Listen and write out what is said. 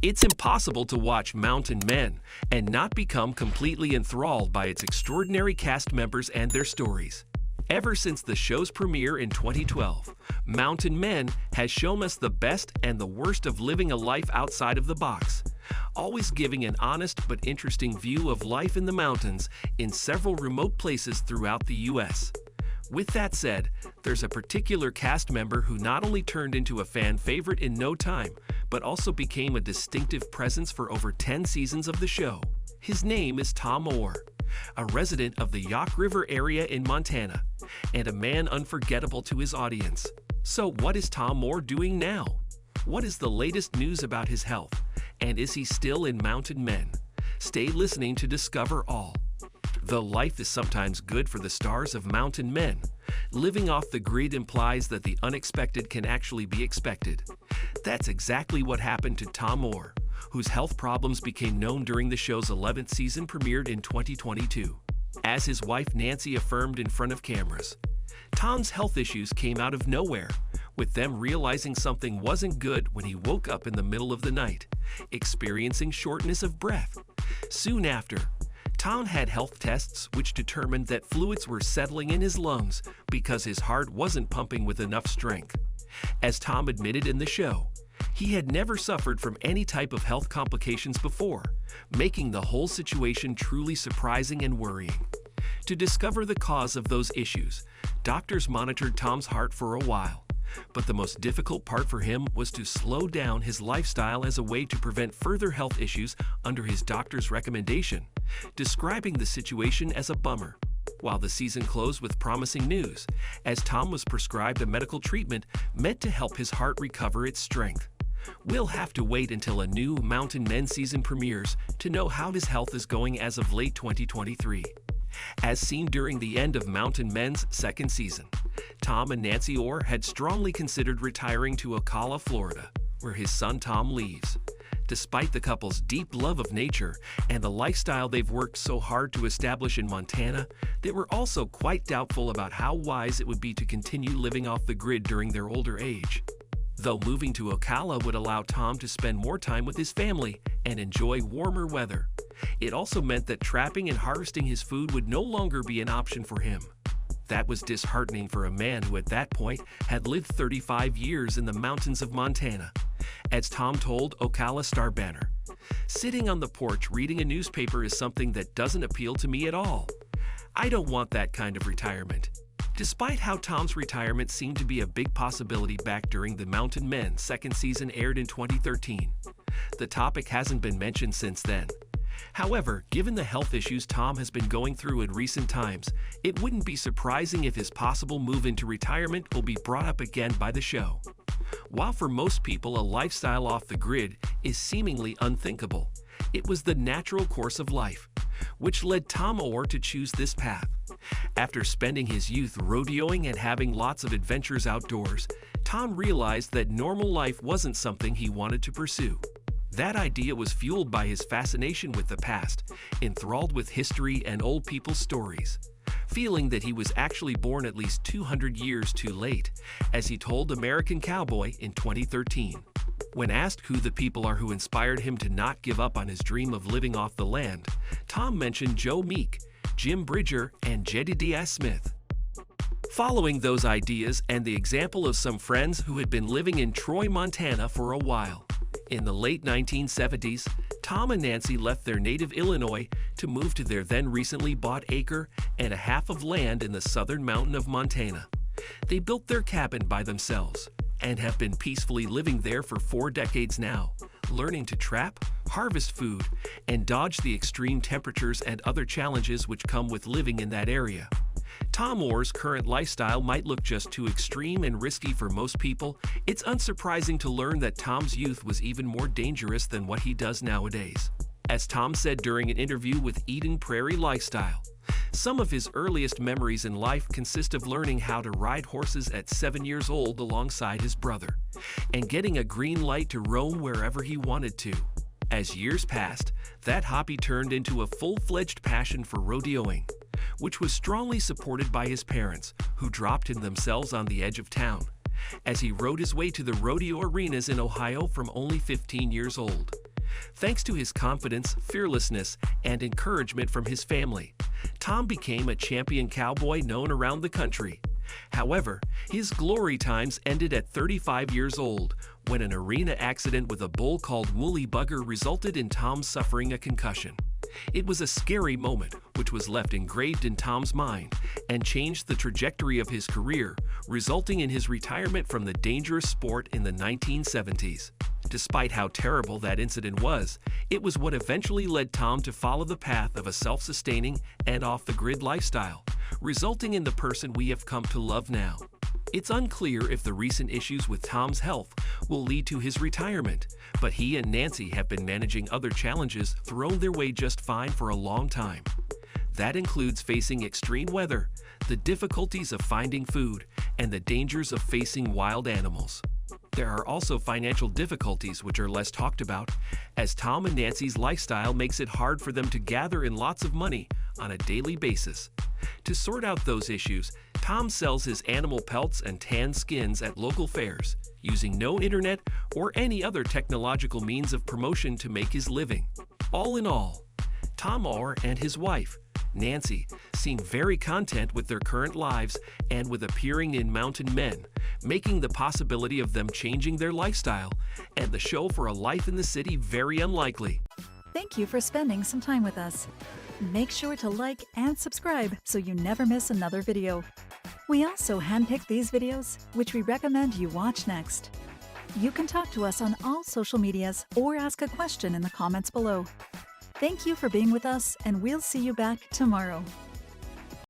It's impossible to watch Mountain Men and not become completely enthralled by its extraordinary cast members and their stories. Ever since the show's premiere in 2012, Mountain Men has shown us the best and the worst of living a life outside of the box, always giving an honest but interesting view of life in the mountains in several remote places throughout the U.S. With that said, there's a particular cast member who not only turned into a fan favorite in no time, but also became a distinctive presence for over 10 seasons of the show. His name is Tom Oar, a resident of the Yaak River area in Montana, and a man unforgettable to his audience. So what is Tom Oar doing now? What is the latest news about his health? And is he still in Mountain Men? Stay listening to discover all. Though life is sometimes good for the stars of Mountain Men, living off the grid implies that the unexpected can actually be expected. That's exactly what happened to Tom Oar, whose health problems became known during the show's 11th season premiered in 2022. As his wife Nancy affirmed in front of cameras, Tom's health issues came out of nowhere, with them realizing something wasn't good when he woke up in the middle of the night, experiencing shortness of breath. Soon after, Tom had health tests which determined that fluids were settling in his lungs because his heart wasn't pumping with enough strength. As Tom admitted in the show, he had never suffered from any type of health complications before, making the whole situation truly surprising and worrying. To discover the cause of those issues, doctors monitored Tom's heart for a while. But the most difficult part for him was to slow down his lifestyle as a way to prevent further health issues under his doctor's recommendation, describing the situation as a bummer. While the season closed with promising news, as Tom was prescribed a medical treatment meant to help his heart recover its strength. We'll have to wait until a new Mountain Men season premieres to know how his health is going as of late 2023. As seen during the end of Mountain Men's second season, Tom and Nancy Oar had strongly considered retiring to Ocala, Florida, where his son Tom lives. Despite the couple's deep love of nature and the lifestyle they've worked so hard to establish in Montana, they were also quite doubtful about how wise it would be to continue living off the grid during their older age. Though moving to Ocala would allow Tom to spend more time with his family and enjoy warmer weather, it also meant that trapping and harvesting his food would no longer be an option for him. That was disheartening for a man who at that point had lived 35 years in the mountains of Montana. As Tom told Ocala Star Banner, "Sitting on the porch reading a newspaper is something that doesn't appeal to me at all. I don't want that kind of retirement." Despite how Tom's retirement seemed to be a big possibility back during the Mountain Men second season aired in 2013, the topic hasn't been mentioned since then. However, given the health issues Tom has been going through in recent times, it wouldn't be surprising if his possible move into retirement will be brought up again by the show. While for most people a lifestyle off the grid is seemingly unthinkable, it was the natural course of life, which led Tom Oar to choose this path. After spending his youth rodeoing and having lots of adventures outdoors, Tom realized that normal life wasn't something he wanted to pursue. That idea was fueled by his fascination with the past, enthralled with history and old people's stories, feeling that he was actually born at least 200 years too late, as he told American Cowboy in 2013. When asked who the people are who inspired him to not give up on his dream of living off the land, Tom mentioned Joe Meek, Jim Bridger, and Jedediah Smith. Following those ideas and the example of some friends who had been living in Troy, Montana for a while, in the late 1970s, Tom and Nancy left their native Illinois to move to their then recently bought acre and a half of land in the southern mountain of Montana. They built their cabin by themselves and have been peacefully living there for 4 decades now, learning to trap, harvest food, and dodge the extreme temperatures and other challenges which come with living in that area. Tom Oar's current lifestyle might look just too extreme and risky for most people. It's unsurprising to learn that Tom's youth was even more dangerous than what he does nowadays. As Tom said during an interview with Eden Prairie Lifestyle, some of his earliest memories in life consist of learning how to ride horses at 7 years old alongside his brother, and getting a green light to roam wherever he wanted to. As years passed, that hobby turned into a full-fledged passion for rodeoing, which was strongly supported by his parents, who dropped him themselves on the edge of town, as he rode his way to the rodeo arenas in Ohio from only 15 years old. Thanks to his confidence, fearlessness, and encouragement from his family, Tom became a champion cowboy known around the country. However, his glory times ended at 35 years old when an arena accident with a bull called Woolly Bugger resulted in Tom suffering a concussion. It was a scary moment which was left engraved in Tom's mind and changed the trajectory of his career, resulting in his retirement from the dangerous sport in the 1970s. Despite how terrible that incident was, it was what eventually led Tom to follow the path of a self-sustaining and off-the-grid lifestyle, resulting in the person we have come to love now. It's unclear if the recent issues with Tom's health will lead to his retirement, but he and Nancy have been managing other challenges thrown their way just fine for a long time. That includes facing extreme weather, the difficulties of finding food, and the dangers of facing wild animals. There are also financial difficulties which are less talked about, as Tom and Nancy's lifestyle makes it hard for them to gather in lots of money on a daily basis. To sort out those issues, Tom sells his animal pelts and tanned skins at local fairs, using no internet or any other technological means of promotion to make his living. All in all, Tom Oar and his wife, Nancy, seem very content with their current lives and with appearing in Mountain Men, making the possibility of them changing their lifestyle and the show for a life in the city very unlikely. Thank you for spending some time with us. Make sure to like and subscribe so you never miss another video. We also handpick these videos, which we recommend you watch next. You can talk to us on all social medias or ask a question in the comments below. Thank you for being with us, and we'll see you back tomorrow.